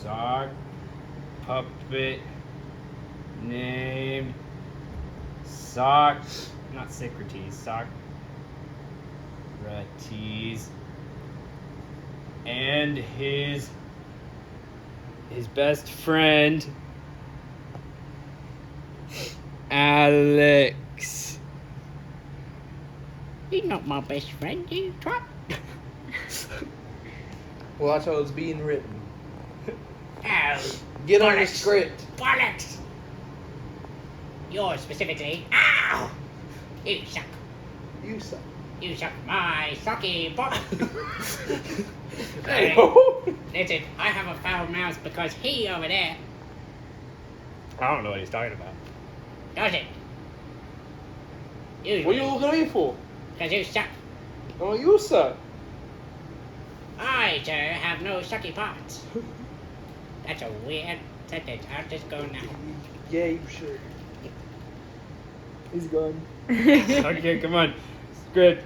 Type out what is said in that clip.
sock puppet named not Socrates, Socrates, and his best friend Alex. He's not my best friend, you twat. Well, that's how it's being written. Oh, Get on the bollocks. script. Bollocks! Yours specifically. Ow! You suck. You suck. You suck my socky bot. Hey, Listen, I have a foul mouth because he over there I don't know what he's talking about. does it. What are you Usually, looking at me for? because you suck. Oh, you suck. I, sir, have no sucky parts. That's a weird sentence. I'll just go now. Yeah, you should. He's gone. Okay, come on. Script.